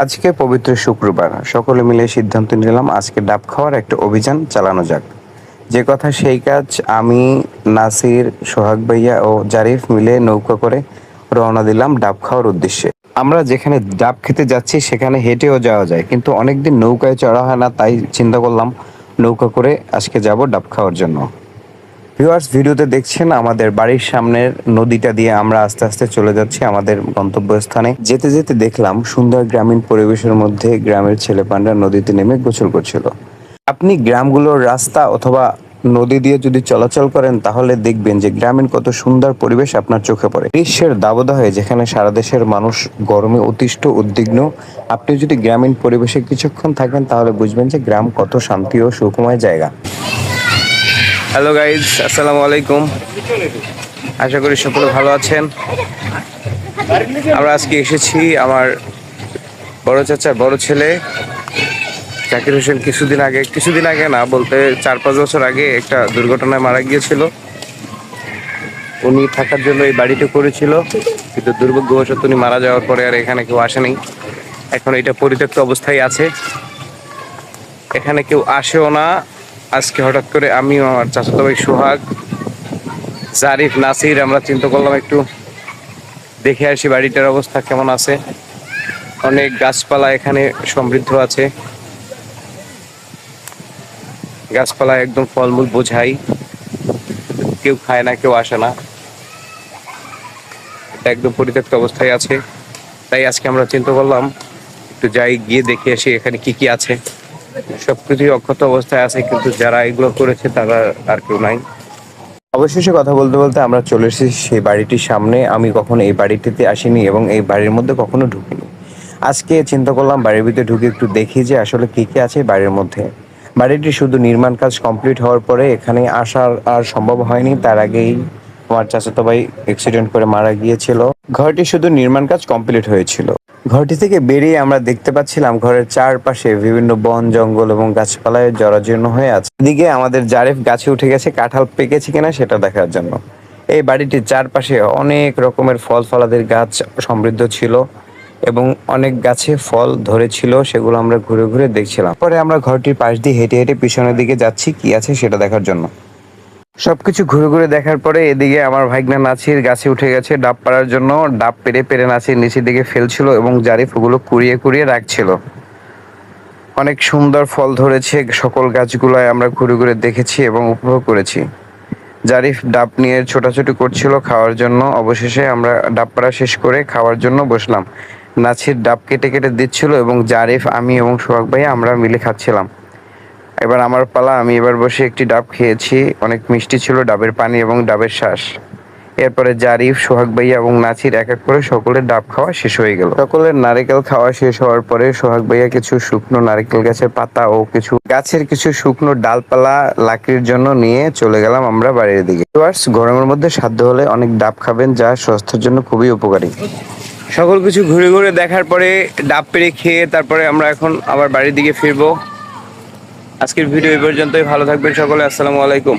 আজকে পবিত্র শুক্রবার সকলে মিলে সিদ্ধান্ত নিলাম আজকে ডাব খাওয়ার একটা অভিযান চালানো যাক। যে কথা সেই কাজ। আমি, নাসির, সোহাগ ভাইয়া ও জারিফ মিলে নৌকা করে রওনা দিলাম ডাব খাওয়ার উদ্দেশ্যে। আমরা যেখানে ডাব খেতে যাচ্ছি সেখানে হেঁটেও যাওয়া যায়, কিন্তু অনেকদিন নৌকায় চড়া হয় না, তাই চিন্তা করলাম নৌকা করে আজকে যাব ডাব খাওয়ার জন্য। ভিউয়ার্স, ভিডিওতে দেখছেন আমাদের বাড়ির সামনের নদীটা দিয়ে আমরা আস্তে আস্তে চলে যাচ্ছি আমাদের গন্তব্যস্থানে। যেতে যেতে দেখলাম সুন্দর গ্রামীণ পরিবেশের মধ্যে গ্রামের ছেলেপান্ডা নদীতে নেমে গোসল করছিল। আপনি গ্রামগুলোর রাস্তা অথবা নদী দিয়ে যদি চলাচল করেন তাহলে দেখবেন যে গ্রামীণ কত সুন্দর পরিবেশ আপনার চোখে পড়ে। গ্রীষ্মের দাবদাহে যেখানে সারা দেশের মানুষ গরমে অতিষ্ঠ উদ্বিগ্ন, আপনি যদি গ্রামীণ পরিবেশে কিছুক্ষণ থাকেন তাহলে বুঝবেন যে গ্রাম কত শান্তি ও সুখময় জায়গা। হ্যালো গাইজ, আসসালামু আলাইকুম। আশা করি সকলে ভালো আছেন। আমরা আজকে এসেছি আমার বড় চাচার বড় ছেলে জাকির হোসেন কিছুদিন আগে না বলতে 4-5 বছর আগে একটা দুর্ঘটনায় মারা গিয়েছিল। উনি থাকার জন্য এই বাড়িটা করেছিল, কিন্তু দুর্ভাগ্যবশত উনি মারা যাওয়ার পরে আর এখানে কেউ আসেনি। এখন এটা পরিত্যক্ত অবস্থায় আছে, এখানে কেউ আসেও না। আজকে হঠাৎ করে আমিও আমার চাচাতো ভাই সোহাগ, জারিফ, নাসির আমরা চিন্তা করলাম একটু দেখে আসি বাড়িটার অবস্থা কেমন আছে। অনেক গাছপালা এখানে সমৃদ্ধ আছে, গাছপালা একদম ফলমূল বোঝাই, কেউ খায় না, কেউ আসে না, এটা একদম পরিত্যক্ত অবস্থায় আছে। তাই আজকে আমরা চিন্তা করলাম একটু যাই, গিয়ে দেখে আসি এখানে কি কি আছে। সবকিছুই অক্ষত অবস্থায় আছে, কিন্তু যারা এগুলো করেছে তারা আর কেউ নাই। অবশেষে কথা বলতে বলতে আমরা চলে এসেছি সেই বাড়িটির সামনে। আমি কখনো এই বাড়িটিতে আসিনি এবং এই বাড়ির মধ্যে কখনো ঢুকিনি। আজকে চিন্তা করলাম বাড়ির ভিতরে ঢুকে একটু দেখি যে আসলে কি কি আছে বাড়ির মধ্যে। বাড়িটি শুধু নির্মাণ কাজ কমপ্লিট হওয়ার পরে এখানে আসার আর সম্ভব হয়নি, তার আগেই আমার চাচাতো ভাই অ্যাক্সিডেন্ট করে মারা গিয়েছিল। ঘরটি শুধু নির্মাণ কাজ কমপ্লিট হয়েছিল। ঘরটি থেকে বেরিয়ে আমরা দেখতে পাচ্ছিলাম ঘরের চারপাশে বিভিন্ন বন জঙ্গল এবং গাছপালায় জরাজীর্ণ হয়ে আছে। এদিকে আমাদের জারিফ গাছে উঠে গেছে কাঁঠাল পেকেছে কিনা সেটা দেখার জন্য। এই বাড়িটির চারপাশে অনেক রকমের ফল ফলাদের গাছ সমৃদ্ধ ছিল এবং অনেক গাছে ফল ধরেছিল, সেগুলো আমরা ঘুরে ঘুরে দেখছিলাম। পরে আমরা ঘরটির পাশ দিয়ে হেঁটে হেঁটে পিছনের দিকে যাচ্ছি কি আছে সেটা দেখার জন্য। সবকিছু ঘুরে ঘুরে দেখার পরে এদিকে আমার ভাইগনা নাছির গাছে উঠে গেছে ডাব পাড়ার জন্য। ডাব পেরে পেরে নাছির নিচের দিকে ফেলছিল এবং জারিফ ওগুলো কুড়িয়ে কুড়িয়ে রাখছিল। অনেক সুন্দর ফল ধরেছে সকল গাছগুলোয়, আমরা ঘুরে ঘুরে দেখেছি এবং উপভোগ করেছি। জারিফ ডাব নিয়ে ছোটাছুটি করছিল খাওয়ার জন্য। অবশেষে আমরা ডাব পাড়া শেষ করে খাওয়ার জন্য বসলাম। নাছির ডাব কেটে কেটে দিচ্ছিল এবং জারিফ, আমি এবং সোহাগ ভাই আমরা মিলে খাচ্ছিলাম। এবার আমার পালা, আমি এবার বসে একটি ডাব খেয়েছি, অনেক মিষ্টি ছিল ডাবের পানি এবং ডাবের শ্বাস। এরপরে জারিফ, সোহাগ ভাইয়া এবং নাছির এক এক করে সকলের ডাব খাওয়া শেষ হয়ে গেল। সকলের নারকেল খাওয়া শেষ হওয়ার পরে সোহাগ ভাইয়া কিছু শুকনো নারকেল গাছের পাতা ও কিছু গাছের কিছু শুকনো ডালপালা লাকড়ির জন্য নিয়ে চলে গেলাম আমরা বাড়ির দিকে। গরমের মধ্যে সাধ্য হলে অনেক ডাব খাবেন, যা স্বাস্থ্যের জন্য খুবই উপকারী। সকল কিছু ঘুরে ঘুরে দেখার পরে ডাব পেরে খেয়ে তারপরে আমরা এখন আবার বাড়ির দিকে ফিরবো। আজকের ভিডিও এই পর্যন্তই। ভালো থাকবেন সকলে। আসসালামু আলাইকুম।